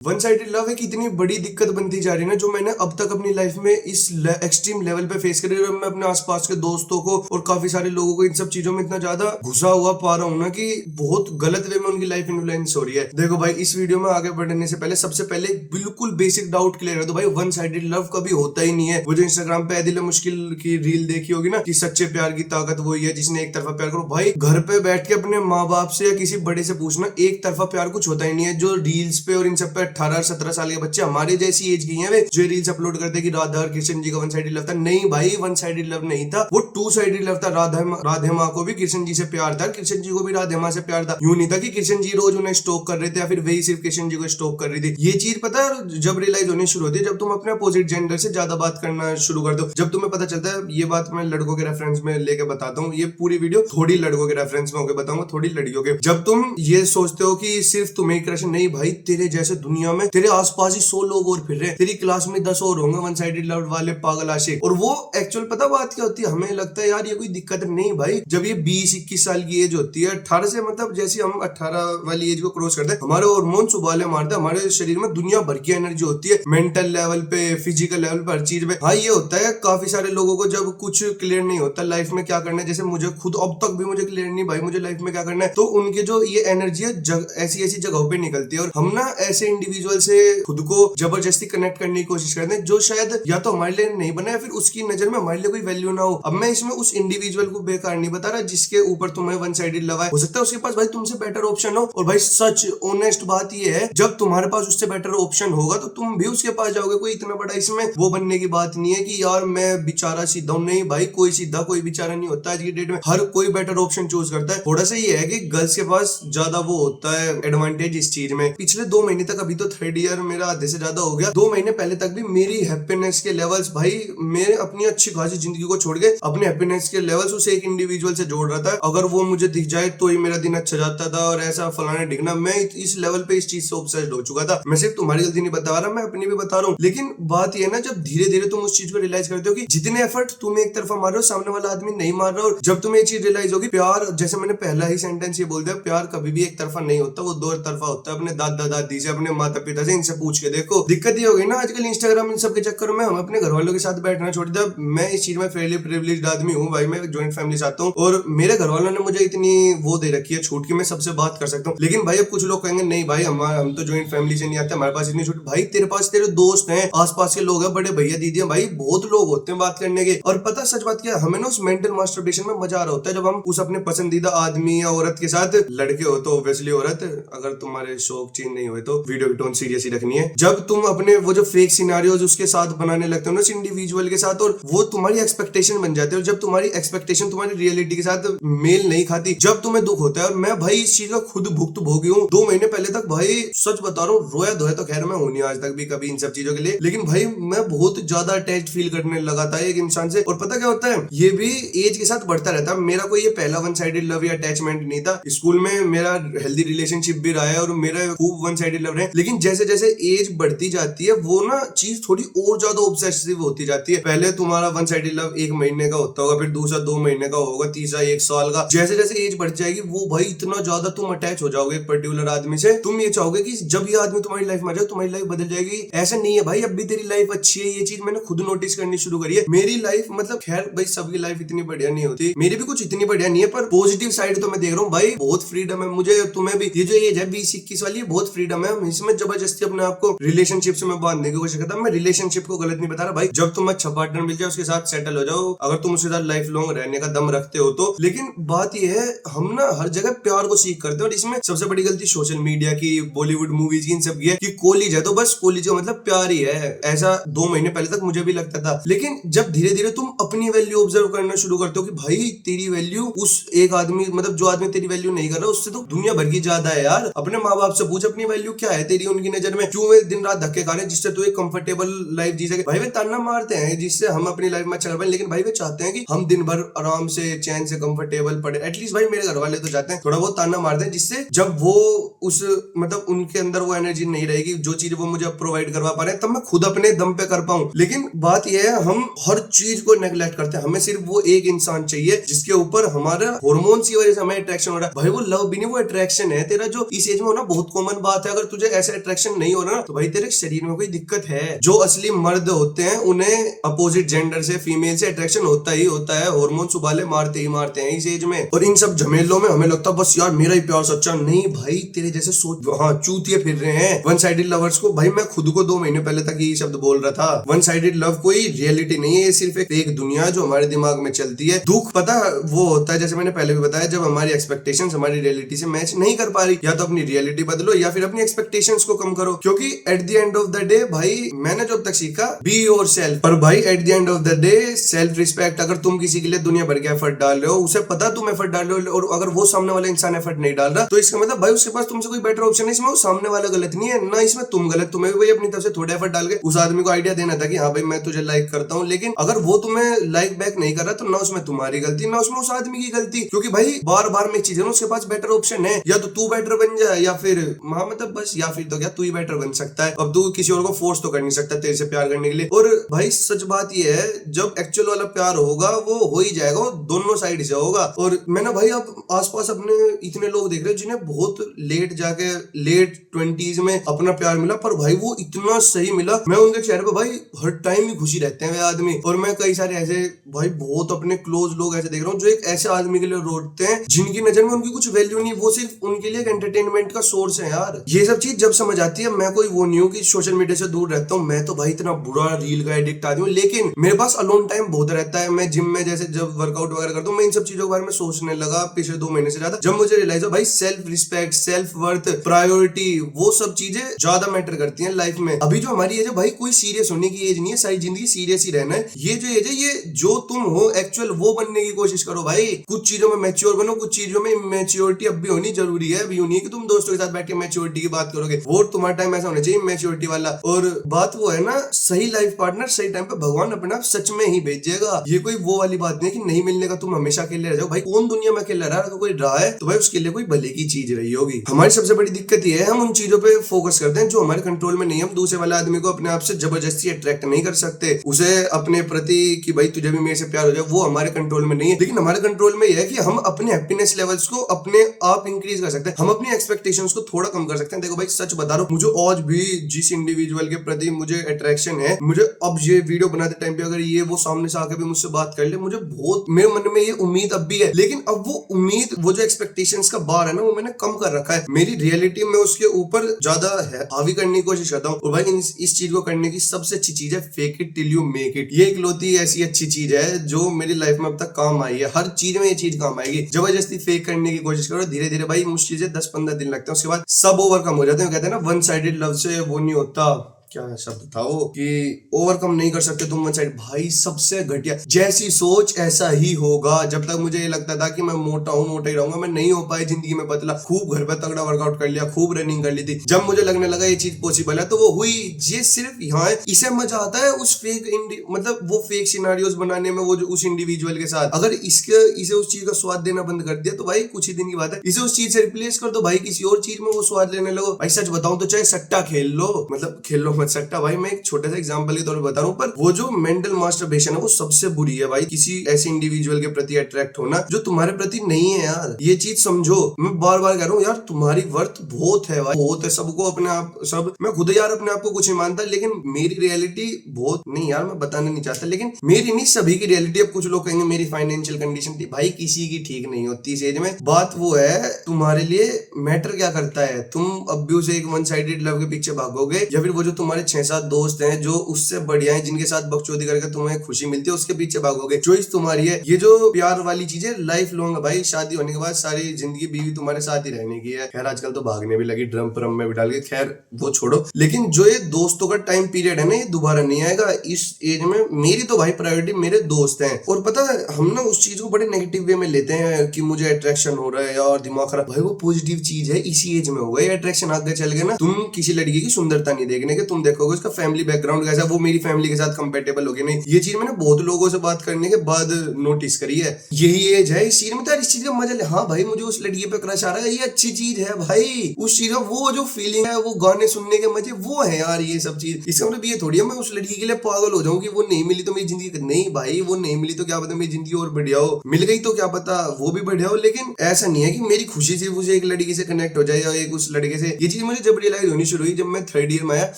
One sided love एक इतनी बड़ी दिक्कत बनती जा रही है ना, जो मैंने अब तक अपनी लाइफ में इस एक्सट्रीम लेवल पे फेस करी है। मैं अपने आसपास के दोस्तों को और काफी सारे लोगों को इन सब चीजों में इतना ज्यादा घुसा हुआ पा रहा हूँ ना कि बहुत गलत वे में उनकी लाइफ इन्फ्लुएंस हो रही है। देखो भाई, इस वीडियो में आगे बढ़ने से पहले सबसे पहले बिल्कुल बेसिक डाउट क्लियर है। तो भाई, वन साइडेड लव कभी होता ही नहीं है। वो जो इंस्टाग्राम पे दिल मुश्किल की रील देखी होगी ना कि सच्चे प्यार की ताकत वही है जिसने एक तरफा प्यार करो। भाई, घर पे बैठ के अपने माँ बाप से या किसी बड़े से पूछना, एक तरफा प्यार कुछ होता ही नहीं है। जो रील्स पे और इन सब पे 18-17 साल के बच्चे हमारे जैसी एज की हैं वे जो रील्स अपलोड करते कि राधा और कृष्ण जी का वन साइडेड लव था। नहीं भाई, वन साइडेड लव नहीं था, वो टू साइडेड लव था। राधे माँ को भी कृष्ण जी से प्यार था, कृष्ण जी को भी राधे माँ से प्यार था। यूं नहीं था कि कृष्ण जी रोज उन्हें स्टॉक कर रहे थे या फिर वही सिर्फ कृष्ण जी को स्टॉक कर रही थी। ये चीज पता है जब रियलाइज होनी शुरू होती है, जब तुम अपने अपोजिट जेंडर से ज्यादा बात करना शुरू कर दो। जब तुम्हें पता चलता है, ये बात मैं लड़कों के रेफरेंस में लेके बताता हूँ, ये पूरी वीडियो थोड़ी लड़कों के रेफरेंस में होकर बताऊंगा, थोड़ी लड़कियों के। जब तुम ये सोचते हो कि सिर्फ तुम्हें क्रश, नहीं भाई, तेरे जैसे दुनिया में तेरे आसपास ही 100 लोग और फिर रहे हैं, तेरी क्लास में 10 और होंगे वन साइडेड लव वाले पागल आशिक। और वो एक्चुअल पता बात क्या होती है, हमें लगता है यार ये कोई दिक्कत नहीं भाई। जब ये 20-21 साल की एज होती है, 18 से मतलब जैसे हम 18 वाली एज को क्रॉस करते हैं, हमारे हार्मोन्स उबाले मारते हैं, हमारे शरीर में दुनिया भर की एनर्जी होती है, मेंटल लेवल पे, फिजिकल लेवल पे, हर चीज पे। हाँ, ये होता है काफी सारे लोगों को जब कुछ क्लियर नहीं होता लाइफ में क्या करना है, जैसे मुझे खुद अब तक भी मुझे क्लियर नहीं भाई मुझे लाइफ में क्या करना है, तो उनके जो ये एनर्जी है ऐसी ऐसी जगहों पे निकलती है। और हम ना ऐसे इंडिविजुअल से खुद को जबरदस्ती कनेक्ट करने की कोशिश करते हैं जो शायद या तो हमारे लिए नहीं बना या फिर उसकी नजर में हमारे लिए कोई वैल्यू ना हो। अब मैं इसमें उस इंडिविजुअल को बेकार नहीं बता रहा जिसके ऊपर तुम्हें वन साइडेड लव है। हो सकता है उसके पास भाई तुमसे बेटर ऑप्शन हो, और भाई सच ऑनेस्ट बात ये है, जब तुम्हारे पास उससे बेटर ऑप्शन होगा तो तुम भी उसके पास जाओगे। कोई इतना बड़ा इसमें वो बनने की बात नहीं है कि यार मैं बेचारा सीधा हूं। नहीं भाई, कोई सीधा कोई बेचारा नहीं होता। आज की डेट में हर कोई बेटर ऑप्शन चूज करता है। थोड़ा सा ये है कि गर्ल्स के पास ज्यादा वो होता है एडवांटेज इस चीज में। पिछले 2 महीने तक, अभी तो 3rd ईयर मेरा आधे से ज्यादा हो गया, 2 महीने पहले तक भी मेरी हैप्पीनेस के लेवल्स, भाई मैं अपनी अच्छी खासी जिंदगी को छोड़ के अपने हैप्पीनेस के लेवल्स उस एक इंडिविजुअल से जोड़ रहा था। अगर वो मुझे दिख जाए तो ही मेरा दिन अच्छा जाता था, और ऐसा फलाना ढिकना। मैं इस लेवल पे इस चीज से ऑब्सेस्ड हो चुका था। मैं सिर्फ तुम्हारी गलती नहीं बता रहा, मैं अपनी भी बता रहा हूँ। लेकिन बात ये है ना, जब धीरे धीरे तुम उस चीज को रियलाइज करते हो कि जितने एफर्ट तुम एक तरफा मार रहे हो, सामने वाला आदमी नहीं मार रहा। और जब तुम्हें ये चीज रियलाइज होगी, प्यार, जैसे मैंने पहला ही सेंटेंस ये बोल दिया, प्यार कभी भी एक तरफा नहीं होता, वो 2 तरफा होता है। अपने दादा दादी से, अपने माता पिता से, इनसे पूछ के देखो। दिक्कत ये हो गई ना आजकल इंस्टाग्राम इन सब के चक्कर में हम अपने घर वालों के साथ बैठना छोड़ दिया। मैं इस चीज में फेयरली प्रिविलेज्ड आदमी हूँ भाई, मैं ज्वाइंट फैमिली से आता हूँ और मेरे घर वालों ने मुझे इतनी वो दे रखी है छूट की मैं सबसे बात कर सकता हूँ। लेकिन भाई अब कुछ लोग कहेंगे नहीं भाई, हम तो ज्वाइंट फैमिली से नहीं आते, हमारे पास इतनी छूट। भाई तेरे पास तेरे दोस्त हैं, आसपास के लोग हैं, बड़े भैया दीदी हैं, भाई बहुत लोग होते हैं बात करने के। और पता सच बात क्या है, हमें ना उस मेंटल मास्टरबेशन में मजा आ रहा होता है जब हम उस अपने पसंदीदा आदमी या औरत के साथ, लड़के हो तो ऑब्वियसली औरत, अगर तुम्हारे शौक चेंज नहीं हुए तो वीडियो की टोन सीरियस ही रखनी है। जब तुम अपने वो जो फेक सिनेरियोज उसके साथ बनाने लगते हो ना उस इंडिविजुअल के साथ, और वो तुम्हारी एक्सपेक्टेशन बन जाते हैं, और जब तुम्हारी एक्सपेक्टेशन तुम्हारी रियलिटी के साथ मेल नहीं खाती, जब तुम्हें दुख होता है। और मैं भाई इस चीज का खुद भुगत भोगी हूँ। 2 महीने पहले तक भाई सच बता रहा हूँ, रोया धोया तो खैर मैं हूं नहीं आज तक भी कभी इन सब चीजों के लिए, लेकिन भाई मैं बहुत ज्यादा अटैच्ड फील करने लगा था एक इंसान से। और पता क्या होता है, ये भी एज के साथ बढ़ता रहता है। मेरा कोई ये पहला वन साइडेड लव या अटैचमेंट नहीं था। स्कूल में मेरा हेल्दी रिलेशनशिप भी रहा है और मेरा खूब वन साइडेड लव रहे, लेकिन जैसे जैसे एज बढ़ती जाती है वो ना चीज थोड़ी और ज्यादा ऑब्सेसिव होती जाती है। पहले तुम्हारा वन साइडेड लव 1 महीने का होता होगा, फिर दूसरा 2 महीने का होगा, तीसरा 1 साल का। जैसे जैसे एज बढ़ जाएगी वो भाई इतना ज्यादा तुम अटैच हो जाओगे एक पर्टिकुलर आदमी से, तुम ये चाहोगे कि जब ये आदमी तुम्हारी लाइफ में आ जाए तुम्हारी लाइफ बदल जाएगी। ऐसा नहीं है भाई, अब भी तेरी लाइफ अच्छी है, ये चीज मैंने खुद नोटिस करनी शुरू करी है। मेरी लाइफ मतलब खैर भाई सबकी लाइफ इतनी बढ़िया नहीं होती, मेरी भी कुछ इतनी बढ़िया नहीं है, पर पॉजिटिव साइड तो मैं देख रहा हूँ भाई, बहुत फ्रीडम है मुझे, तुम्हें भी। ये जो एज है 20-21 वाली, बहुत फ्रीडम है। इसमें जबरदस्ती अपने आप को रिलेशनशिप से मैं बांधने की कोशिश करता हूं। मैं रिलेशनशिप को गलत नहीं बता रहा भाई, जब तुम अच्छा पार्टनर मिल जाए उसके साथ सेटल हो जाओ, अगर तुम उसके साथ लाइफ लॉन्ग रहने का दम रखते हो तो। लेकिन बात यह है, हम ना हर जगह प्यार को सीख करते हैं, और इसमें सबसे बड़ी गलती सोशल मीडिया की, बॉलीवुड मूवीज की, इन सब की है कि कॉलेज है तो बस कॉलेज का मतलब प्यार ही है। ऐसा 2 महीने पहले तक मुझे भी लगता था, लेकिन जब धीरे धीरे तुम अपनी वैल्यू ऑब्जर्व करना शुरू करते हो कि भाई तेरी वैल्यू उस एक आदमी, मतलब जो आदमी तेरी वैल्यू नहीं कर रहा उससे तो दुनिया भर की ज्यादा है यार। अपने माँ बाप से पूछ अपनी वैल्यू क्या है तेरी उनकी नजर में, क्यों वे दिन रात धक्के खा रहे हैं जिससे तू एक कंफर्टेबल लाइफ जी सके। भाई वे ताना मारते हैं जिससे हम अपनी लाइफ में अच्छा कर पाए, लेकिन भाई वे चाहते हैं कि हम दिन भर आराम से चैन से कंफर्टेबल पड़े। एटलीस्ट भाई मेरे घर वाले तो चाहते हैं थोड़ा बहुत ताना मारते हैं, जिससे जब वो उस मतलब उनके अंदर वो एनर्जी नहीं रहेगी जो चीज वो मुझे प्रोवाइड करवा पा रहे हैं, तब मैं खुद अपने दम पे कर पाऊं। लेकिन बात यह है, हम हर चीज को नेग्लेक्ट करते हैं। हमें सिर्फ वो एक इंसान चाहिए जिसके ऊपर हमारा हार्मोन्स की वजह से हमें अट्रैक्शन हो रहा है। भाई वो लव भी नहीं, वो अट्रैक्शन है तेरा, जो इस एज में होना बहुत कॉमन बात है। अगर तुझे ऐसे वैसे अट्रैक्शन नहीं हो रहा ना, तो भाई तेरे शरीर में कोई दिक्कत है। जो असली मर्द होते हैं उन्हें अपोजिट जेंडर से, फीमेल से अट्रैक्शन होता ही होता है। हार्मोन्स उबाले मारते ही मारते हैं इस एज में। और इन सब झमेलों में हमें लगता है बस यार मेरा ही प्यार सच्चा। नहीं भाई, तेरे जैसे सोच चूतिए फिर रहे हैं वन साइडेड लवर्स को। भाई मैं खुद को 2 महीने पहले तक ये शब्द बोल रहा था। वन साइडेड लव कोई रियलिटी नहीं है, ये सिर्फ एक फेक दुनिया जो हमारे दिमाग में चलती है। दुख पता वो होता है, जैसे मैंने पहले भी बताया, जब हमारी एक्सपेक्टेशंस हमारी रियलिटी से मैच नहीं कर पा रही। या तो अपनी रियलिटी बदलो या फिर अपनी एक्सपेक्टेशंस को कम करो। क्योंकि at the end of the day भाई मैंने जो अब तक सीखा, बी योर सेल्फ। पर भाई at the end of the day self respect. अगर तुम किसी के लिए दुनिया भर के एफर्ट डाल रहे हो, उसे पता तुम एफर्ट डाल रहे हो, और अगर वो सामने वाला इंसान एफर्ट नहीं डाल रहा, तो इसका मतलब भाई उसके पास तुमसे कोई बेटर ऑप्शन है। इसमें वो सामने वाला गलत नहीं है ना, इसमें तुम गलत। तुम्हें भी भाई अपनी तरफ से थोड़ा एफर्ट डाल के उस आदमी को आइडिया देना था कि हाँ भाई मैं तुझे लाइक करता हूँ। लेकिन अगर वो तुम्हें लाइक बैक नहीं कर रहा, तो ना उसमें तुम्हारी गलती ना उसमें उस आदमी की गलती। क्योंकि भाई बार बार में एक चीज है ना, उसके पास बेटर ऑप्शन है। या तो तू बेटर बन जाए या फिर मतलब बस, या फिर तो क्या तू ही बेटर बन सकता है। अब तू किसी और को फोर्स तो कर नहीं सकता तेरे से प्यार करने के लिए। और भाई सच बात ये है, जब एक्चुअल वाला प्यार होगा वो हो ही जाएगा, वो दोनों साइड से होगा। और मैंने भाई अब आसपास अपने इतने लोग देख रहे हैं जिन्हें बहुत लेट जाके लेट 20s में अपना प्यार मिला, पर भाई वो इतना सही मिला। मैं उनके चेहरे पे भाई हर टाइम ही खुशी रहते हैं वे आदमी। और मैं कई सारे ऐसे भाई बहुत अपने क्लोज लोग ऐसे देख रहा हूँ जो एक ऐसे आदमी के लिए रोते हैं जिनकी नजर में उनकी कुछ वैल्यू नहीं, वो सिर्फ उनके लिए एक एंटरटेनमेंट का सोर्स है यार। ये सब चीज जब समझ आती है, मैं कोई वो नहीं हूँ कि सोशल मीडिया से दूर रहता हूँ। मैं तो भाई इतना बुरा रील का एडिक्ट आदमी हूँ, लेकिन मेरे पास अलोन टाइम बहुत रहता है। मैं जिम में जैसे जब वर्कआउट वगैरह करता हूँ, मैं इन सब चीजों के बारे में सोचने लगा पिछले 2 महीने से ज्यादा। जब मुझे रियलाइज हो भाई self respect, self worth, priority, वो सब चीजें ज्यादा मैटर करती हैं लाइफ में। अभी जो हमारी एज है भाई कोई सीरियस होने की एज नहीं है, सारी जिंदगी सीरियस ही रहना है। ये जो एज है, ये जो तुम हो एक्चुअल वो बनने की कोशिश करो भाई। कुछ चीजों में मैच्योर बनो, कुछ चीजों में मैच्योरिटी अब भी होनी जरूरी है। अभी नहीं है कि तुम दोस्तों के साथ बैठ के मैच्योरिटी की बात करोगे, वो तुम्हारा टाइम ऐसा होना चाहिए मैच्योरिटी वाला। और बात वो है ना, सही लाइफ पार्टनर सही टाइम पे भगवान अपने आप सच में ही भेजेगा। ये कोई वो वाली बात नहीं है कि नहीं मिलने का तुम हमेशा अकेले रह जाओ। भाई कौन दुनिया में अकेला रहा है? अगर कोई रहा है तो भाई उसके लिए कोई भले की चीज रही होगी। हमारी सबसे बड़ी दिक्कत ये है, हम उन चीजों पे फोकस करते हैं जो हमारे कंट्रोल में नहीं है। हम दूसरे वाले आदमी को अपने आप से जबरदस्ती अट्रैक्ट नहीं कर सकते, उसे अपने प्रति कि भाई तुझे भी मेरे से प्यार हो जाए, वो हमारे कंट्रोल में नहीं है। लेकिन हमारे कंट्रोल में यह है कि हम अपने हैप्पीनेस लेवल्स को अपने आप इंक्रीज कर सकते हैं, हम अपनी एक्सपेक्टेशंस को थोड़ा कम कर सकते हैं। देखो भाई सच बता रहा हूं, मुझे आज भी जिस इंडिविजुअल के प्रति मुझे अट्रैक्शन है, मुझे अब ये वीडियो बनाते टाइम पे अगर ये वो सामने से आके भी मुझसे बात कर ले, मुझे बहुत मेरे मन में ये उम्मीद अब भी है। लेकिन अब वो उम्मीद, वो जो एक्सपेक्टेशंस का बार है ना, वो मैंने कम कर रखा है। मेरी रियलिटी में उसके ऊपर ज्यादा हावी करने की कोशिश करता हूँ। और भाई इस चीज को करने की सबसे अच्छी चीज है fake it till you make it. ये इकलौती ऐसी अच्छी चीज है जो मेरी लाइफ में अब तक काम आई है। हर चीज में ये चीज काम आएगी। जबरदस्ती फेक करने की कोशिश करो, धीरे धीरे भाई मुश्किल से 10-15 दिन लगते हैं, उसके बाद सब ओवरकम हो जाते हैं। कहते हैं ना वन साइडेड लव से वो नहीं होता, क्या शब्द था वो, कि ओवरकम नहीं कर सकते तुम वन साइड। भाई सबसे घटिया, जैसी सोच ऐसा ही होगा। जब तक मुझे ये लगता था कि मैं मोटा हूँ, मोटा ही रहूंगा, मैं नहीं हो पाई जिंदगी में पतला, खूब घर पे तगड़ा वर्कआउट कर लिया, खूब रनिंग कर ली थी। जब मुझे लगने लगा ये चीज पॉसिबल है, तो वो हुई। ये सिर्फ यहाँ है, इसे मजा आता है उस फेक मतलब वो फेक सिनारियोज बनाने में, वो जो उस इंडिविजुअल के साथ। अगर इसे उस चीज का स्वाद देना बंद कर दिया तो भाई कुछ ही दिन की बात है, इसे उस चीज से रिप्लेस कर दो भाई, किसी और चीज में वो स्वाद लेने लगो। भाई सच बताऊं तो चाहे सट्टा खेल लो, मतलब खेल लो मत सट्टा। भाई मैं एक छोटा सा एग्जांपल के तौर पर बता रहा हूं, पर वो जो मेंटल मास्टरबेशन है वो सबसे बुरी है भाई। किसी ऐसे इंडिविजुअल के प्रति अट्रैक्ट होना जो तुम्हारे प्रति नहीं है यार, ये चीज समझो। मैं बार बार कह रहा हूँ यार, तुम्हारी वर्थ बहुत है भाई, बहुत है। सबको अपने आप, सब, मैं खुद यार अपने आप को कुछ नहीं मानता, लेकिन मेरी रियलिटी बहुत नहीं यार, मैं बताना नहीं चाहता, लेकिन मेरी नहीं सभी की रियलिटी। अब कुछ लोग कहेंगे मेरी फाइनेंशियल कंडीशन थी, भाई किसी की ठीक नहीं होती इस एज में। बात वो है, तुम्हारे लिए मैटर क्या करता है? तुम अब भी उसे एक वन साइडेड लव के पीछे भागोगे, या फिर वो जो तुम्हारे 6-7 दोस्त हैं जो उससे बढ़िया हैं, जिनके साथ बकचोदी करके तुम्हें खुशी मिलती है, उसके पीछे भागोगे। चॉइस तुम्हारी है। ये जो प्यार वाली चीज है लाइफ लॉन्ग भाई, शादी होने के बाद सारी जिंदगी बीवी तुम्हारे साथ ही रहने की है। खैर आजकल तो भागने भी लगी ड्रम परम में भी डाल के, खैर वो छोड़ो। लेकिन जो ये दोस्तों का टाइम पीरियड है ना, ये दोबारा नहीं आएगा। इस एज में मेरी तो भाई प्रायोरिटी मेरे दोस्त हैं। और पता है हम ना उस चीज को बड़े नेगेटिव वे में लेते हैं कि मुझे अट्रैक्शन हो रहा है और दिमाग खराब। भाई वो पॉजिटिव चीज है, इसी एज में होगा ये अट्रैक्शन। आगे चल के ना तुम किसी लड़की की सुंदरता नहीं देखने के, तुम तुम देखोगे उसका फैमिली बैकग्राउंड कैसा, वो मेरी फैमिली के साथ कंपेटेबल होगी नहीं। ये चीज मैंने बहुत लोगों से बात करने के बाद नोटिस करी है। यही एज है इस चीज में, तो यार इस चीज का मजा ले। हाँ भाई मुझे उस लड़की पे क्रश आ रहा है, ये अच्छी चीज है भाई। उस चीज का वो जो फीलिंग है, वो गाने सुनने के मजे, वो है यार ये सब चीज। इसका मतलब ये थोड़ी है मैं उस लड़की के लिए पागल हो जाऊं कि वो नहीं मिली तो मेरी जिंदगी, नहीं भाई वो नहीं मिली तो क्या पता मेरी जिंदगी और बढ़िया हो, मिल गई तो क्या पता वो भी बढ़िया हो। लेकिन ऐसा नहीं है कि मेरी खुशी सिर्फ उसे एक लड़की से कनेक्ट हो जाए या एक उस लड़के से। ये चीज मुझे जब रियलाइज होनी शुरू हुई जब मैं थर्ड ईयर में आया।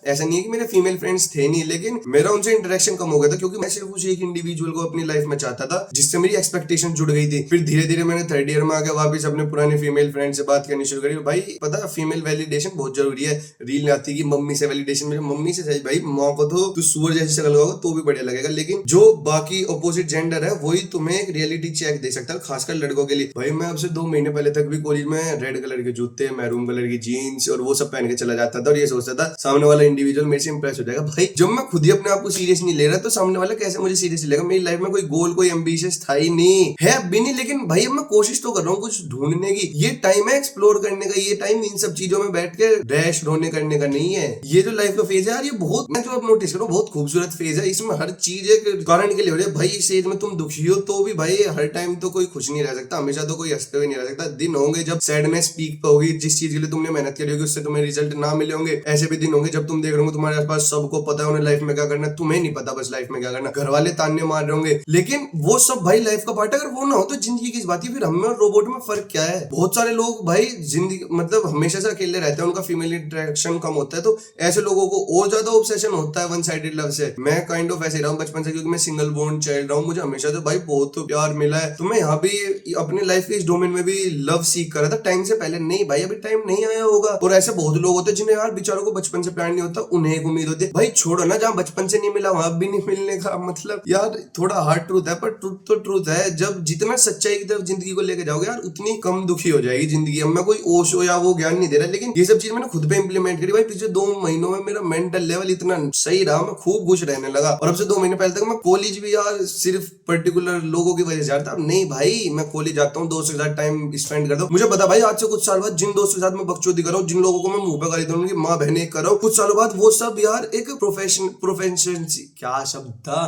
ऐसा नहीं है कि मेरे फीमेल फ्रेंड्स थे नहीं, लेकिन मेरा उनसे इंटरेक्शन कम हो गया था क्योंकि मैं सिर्फ उस एक इंडिविजुअल को अपनी लाइफ में चाहता था जिससे मेरी एक्सपेक्टेशन जुड़ गई थी। फिर धीरे धीरे मैंने थर्ड ईयर में आके वापस अपने पुराने फीमेल फ्रेंड से बात करनी शुरू करी। भाई पता फीमेल वैलिडेशन बहुत जरूरी है। रील आती है कि मम्मी से वैलिडेशन, मेरे मम्मी से सही भाई, माँ को तो तू सुअर जैसी शक्ल होगा तो भी बढ़िया लगेगा, लेकिन जो बाकी अपोजिट जेंडर है वही तुम्हें एक रियलिटी चेक दे सकता है, खासकर लड़कों के लिए। भाई मैं अब से 2 महीने पहले तक भी कॉलेज में रेड कलर के जूते, मैरून कलर की जीन्स और वो सब पहन के चला जाता था और ये सोचता था सामने वाला इंडिविजुअल मेरे से इंप्रेस हो जाएगा। भाई जब मैं खुद ही अपने आप को सीरियस नहीं ले रहा तो सामने वाला कैसे मुझे सीरियस लेगा। मेरी लाइफ में कोई गोल, कोई एम्बिशियस था ही नहीं, है भी नहीं, लेकिन भाई अब मैं कोशिश तो कर रहा हूँ कुछ ढूंढने की। ये टाइम है एक्सप्लोर करने का, ये टाइम इन सब चीजों में बैठ के डैश रोने करने का नहीं है। ये जो लाइफ का फेज है यार, ये बहुत, मैं जो अब नोटिस करूँ बहुत खूबसूरत फेज है। इसमें हर चीज एक कारण के लिए हो रही है। भाई इस एज में तुम दुखी हो तो भी भाई हर टाइम तो कोई खुश नहीं रह सकता, हमेशा तो कोई हंसते हुए नहीं रह सकता। दिन होंगे जब सैडनेस पीक पे होगी, जिस चीज के लिए तुमने मेहनत करी होगी उससे तुम्हें रिजल्ट ना मिले होंगे। ऐसे भी दिन होंगे जब तुम देख रहे होगे तुम्हारे आसपास सबको पता है उन्हें लाइफ में क्या करना है, तुम्हें नहीं पता बस लाइफ में क्या करना। घर वाले ताने मार रहे होंगे, लेकिन वो सब भाई लाइफ का पार्ट है। अगर वो ना हो तो जिंदगी किस बात की। फिर हमें और रोबोट में फर्क क्या है। बहुत सारे लोग भाई जिंदगी मतलब हमेशा से अकेले रहते हैं, उनका फीमेल इंटरेक्शन कम होता है, तो ऐसे लोगों को और ज्यादा ऑब्सेशन होता है वन साइडेड लव से। मैं काइंड ऑफ ऐसे रहा हूँ बचपन से, क्योंकि मैं सिंगल बोर्न चाइल्ड रहा हूँ, मुझे हमेशा से भाई बहुत प्यार मिला है। तो मैं यहाँ भी अपनी लाइफ के इस डोमेन में भी लव सीख कर रहा था टाइम से पहले। नहीं भाई अभी टाइम नहीं आया होगा। और ऐसे बहुत लोग होते हैं जिन्हें यार बेचारों को बचपन से प्यार नहीं होता, उन्हें एक उम्मीद होती है। भाई छोड़ो ना, जहाँ बचपन से नहीं मिला वहां भी नहीं मिलने का मतलब यार थोड़ा हार्ड ट्रूथ है, पर ट्रूथ तो ट्रूथ है। जब जितना सच्चाई की तरफ जिंदगी को लेके जाओगे यार उतनी कम दुखी हो जाएगी जिंदगी। अब मैं कोई ओशो या वो ज्ञान नहीं दे रहा, लेकिन ये सब चीज मैंने खुद पे इंप्लीमेंट करी। भाई पिछले 2 महीनों में मेरा मेंटल लेवल इतना सही रहा, मैं खूब खुश रहने लगा। और अब से 2 महीने पहले तक मैं कॉलेज भी यार सिर्फ पर्टिकुलर लोगों की वजह से जाता, नहीं भाई मैं कॉलेज जाता हूँ, दोस्तों के साथ टाइम स्पेंड करता हूँ। मुझे पता भाई आज से कुछ साल बाद जिन दोस्तों के साथ मैं बकचोदी कर रहा हूँ, जिन लोगों को मैं मुंह पे गाली दूं, उनकी माँ बहने कर रहा हूँ, कुछ सालों बाद वो सब यार एक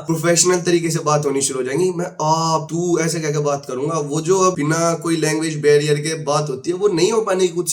प्रोफेशनल तरीके से बात होनी शुरू हो जाएंगी। मैं आप तू ऐसे कहकर बात करूंगा, वो जो अब बिना कोई लैंग्वेज बैरियर के बात होती है वो नहीं हो पाने की। कुछ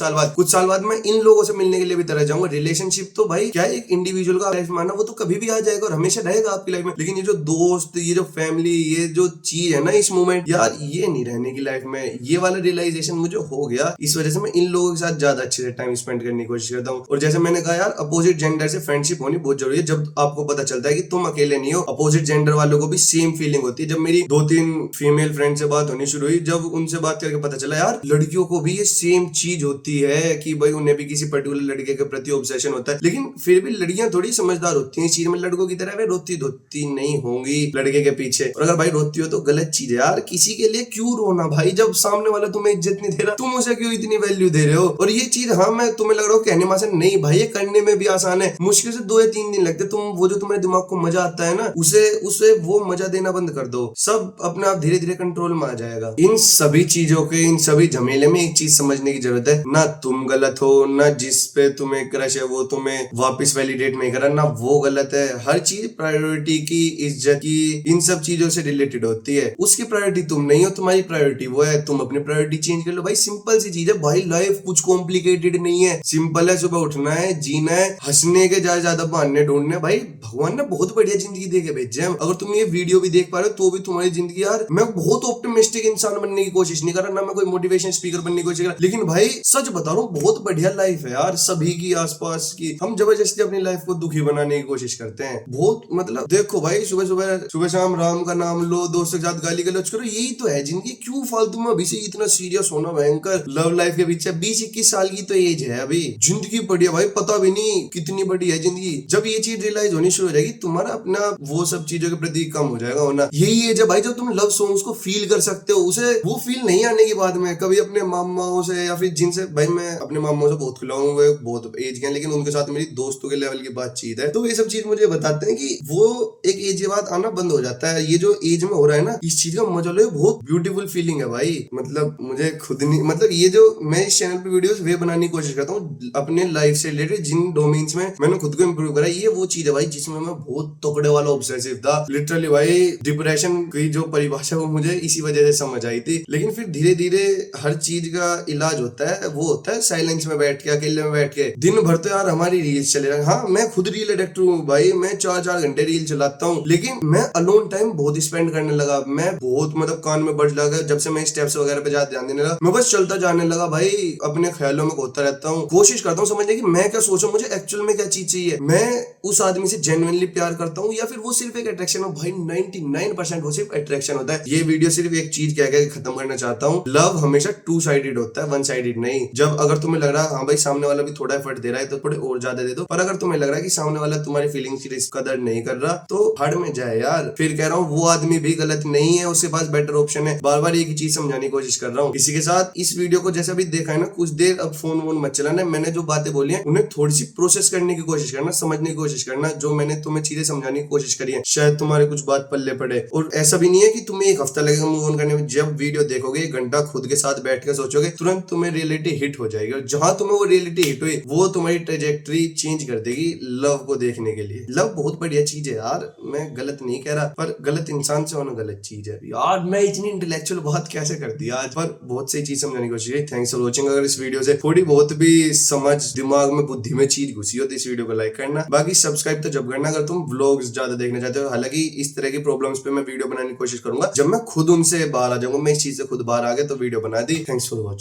साल बाद मैं इन लोगों से मिलने के लिए भी तरह जाऊंगा। रिलेशनशिप तो भाई क्या एक इंडिविजुअल का लाइफ में आना, वो तो कभी भी आ जाएगा और हमेशा रहेगा आपकी लाइफ में, लेकिन ये जो दोस्त, ये जो फैमिली, ये जो चीज है ना इस मोमेंट, यार ये नहीं रहने की लाइफ में। ये वाला रियलाइजेशन मुझे हो गया, इस वजह से मैं इन लोगों के साथ ज्यादा अच्छे से टाइम स्पेंड करने की कोशिश करता हूँ। और जैसे मैंने कहा यार अपोजिट जेंडर से फ्रेंडशिप होनी बहुत जरूरी है। जब आपको पता चलता है कि तुम अकेले नहीं हो, अपोजिट जेंडर वालों को भी सेम फीलिंग होती है। जब मेरी 2-3 फीमेल फ्रेंड से बात होनी शुरू हुई, जब उनसे बात करके पता चला यार लड़कियों को भी ये सेम चीज होती है कि भाई उन्हें भी किसी पर्टिकुलर लड़के के प्रति ऑब्सेशन होता है, लेकिन फिर भी लड़कियां थोड़ी समझदार होती हैं इस चीज में। लड़कों की तरह वे रोती धोती नहीं होंगी लड़के के पीछे। और अगर भाई रोती हो तो गलत चीज है यार, किसी के लिए क्यों रोना भाई, जब सामने वाला तुम्हें इज्जत नहीं दे रहा, तुम उसे क्यों इतनी वैल्यू दे रहे हो। और ये चीज हाँ मैं तुम्हें लग रहा हूँ कहने में आसान नहीं भाई, ये करने में भी आसान है। मुश्किल से 2 या 3 दिन लगते। तुम वो जो तुम्हारे दिमाग को मजा आता है ना, उसे वो मजा देना बंद कर दो, सब अपने आप धीरे धीरे कंट्रोल में आ जाएगा। इन सभी चीजों के, इन सभी झमेले में एक चीज समझने की जरूरत है, ना तुम गलत हो, ना जिस पे तुम्हें क्रश है वो तुम्हें वापस वैलिडेट नहीं कर रहा, ना वो गलत है। हर चीज प्रायोरिटी की, इज्जत की, इन सब चीजों से रिलेटेड होती है। उसकी प्रायोरिटी तुम नहीं हो, तुम्हारी प्रायोरिटी वो है। तुम अपनी प्रायोरिटी चेंज कर लो भाई, सिंपल सी चीज है भाई। लाइफ कुछ कॉम्प्लिकेटेड नहीं है, सिंपल है। सुबह उठना है, जीना है, हंसने के ज्यादा बहाने ढूंढने। भाई भगवान ने बहुत बढ़िया जिंदगी दे के भेजे हैं। अगर तुम ये वीडियो भी देख पा रहे हो तो भी तुम्हारी जिंदगी, यार मैं बहुत ऑप्टिमिस्टिक इंसान बनने की कोशिश नहीं कर रहा, ना मैं कोई मोटिवेशन स्पीकर बनने की कोशिश कर रहा, लेकिन भाई सच बता रहा हूँ बहुत बढ़िया लाइफ है यार सभी की आसपास की। हम जबरदस्ती अपनी लाइफ को दुखी बनाने की कोशिश करते हैं बहुत। मतलब देखो भाई सुबह शाम राम का नाम लो, दोस्तों के साथ गाली गलौज करो, यही तो है जिंदगी। क्यों फालतू में अभी से इतना सीरियस होना भयंकर लव लाइफ के पीछे। 20-21 साल की तो एज है अभी, जिंदगी बड़ी है भाई, पता भी नहीं कितनी बड़ी है जिंदगी। जब ये चीज रियलाइज होनी शुरू हो जाएगी, तुम्हारा अपना वो सब चीजों के प्रति कम हो जाएगा होना। यही एज है भाई जब तुम लव सॉन्ग्स को फील कर सकते हो। उसे वो फील नहीं आने की बाद में कभी अपने मामाओं से या फिर जिनसे, भाई मैं अपने मामाओं से बहुत खिलाऊं, वो बहुत एज के हैं, लेकिन उनके साथ मेरी दोस्तों के लेवल की बातचीत है। तो ये सब चीज मुझे बताते हैं कि वो एक एज के बाद आना बंद हो जाता है। ये जो एज में हो रहा है ना, इस चीज का मजा लो, बहुत ब्यूटीफुल फीलिंग है भाई। मतलब मुझे खुद नहीं, मतलब ये जो मैं इस चैनल पे वीडियोस वे बनाने की कोशिश करता हूँ अपने लाइफ से रिलेटेड, जिन डोमेन्स में मैंने खुद को इम्प्रूव करा। ये वो चीज है भाई जिसमें मैं बहुत तगड़े वाला ऑब्सेसिव था लिटरली भाई। डिप्रेशन की जो परिभाषा वो मुझे इसी वजह से समझ आई थी। लेकिन फिर धीरे धीरे हर चीज का इलाज होता है, वो होता है साइलेंस में बैठ के, अकेले में बैठ के। दिन भर तो यार हमारी रील्स चले रहे। हाँ मैं खुद रील एडिक्ट हूँ भाई, मैं 4-4 घंटे रील चलाता हूँ। लेकिन मैं अलोन टाइम बहुत स्पेंड करने लगा। मैं बहुत मतलब कान में बज लगा जब से मैं स्टेप्स वगैरह पे ज्यादा ध्यान देने लगा। मैं बस चलता जाने लगा भाई, अपने ख्यालों में खोता रहता हूँ। कोशिश करता हूँ समझने की मैं क्या सोचूं, मुझे एक्चुअल में क्या चीज चाहिए। मैं उस आदमी से जेन्युइनली प्यार करता हूँ या फिर वो सिर्फ एक अट्रैक्शन हो। भाई 99% वो सिर्फ अट्रैक्शन होता है। ये वीडियो सिर्फ एक चीज कह के खत्म करना चाहता हूँ, लव हमेशा 2 साइडेड होता है, 1 साइडेड नहीं। जब अगर तुम्हें लग रहा है हाँ भाई सामने वाला भी थोड़ा एफर्ट दे रहा है तो थोड़े और ज्यादा दे दो, पर अगर तुम्हें लग रहा है कि सामने वाला तुम्हारी फीलिंग्स की कदर नहीं कर रहा तो हड़ में जाए यार। फिर कह रहा हूँ वो आदमी भी गलत नहीं है, उसके पास बेटर ऑप्शन है। बार बार एक ही चीज समझाने की कोशिश कर रहा हूँ किसी के साथ। इस वीडियो को जैसे अभी देखा है ना, कुछ देर अब फोन वोन मत चलाना। मैंने जो बातें बोली है उन्हें थोड़ी सी प्रोसेस करने की कोशिश करना, समझने की कोशिश करना। जो मैंने तुम्हें चीजें समझाने की कोशिश करी है शायद तुम्हारे कुछ बात पल्ले पड़े। और ऐसा भी नहीं है कि तुम्हें 1 हफ्ता लगेगा मूव ऑन करने में। जब वीडियो देखोगे 1 घंटा खुद के साथ बैठ के सोचोगे, तुरंत तुम्हें रियलिटी हिट हो जाएगी। और जहां तुम्हें वो रियलिटी हिट हुई वो तुम्हारी ट्रेजेक्टरी चेंज कर देगी लव को देखने के लिए। लव बहुत बढ़िया चीज है यार, मैं गलत नहीं कह रहा, पर गलत इंसान से होना गलत चीज है यार। मैं इतनी इंटेलेक्चुअल बात कैसे कर दी आज, पर बहुत सही चीज समझाने की कोशिश की। Thanks for watching. अगर इस वीडियो से थोड़ी बहुत भी समझ दिमाग में बुद्धि में चीज घुसी हो तो इस वीडियो को लाइक करना। बाकी सब्सक्राइब तो जब करना अगर तुम व्लॉग्स ज्यादा देखना चाहते हो। हालांकि इस तरह की प्रॉब्लम्स पे मैं वीडियो बनाने की कोशिश करूंगा जब मैं खुद उनसे बाहर आ जाऊंगा। मैं इस चीज से खुद बाहर आ गया तो वीडियो बना दी। Thanks for watching.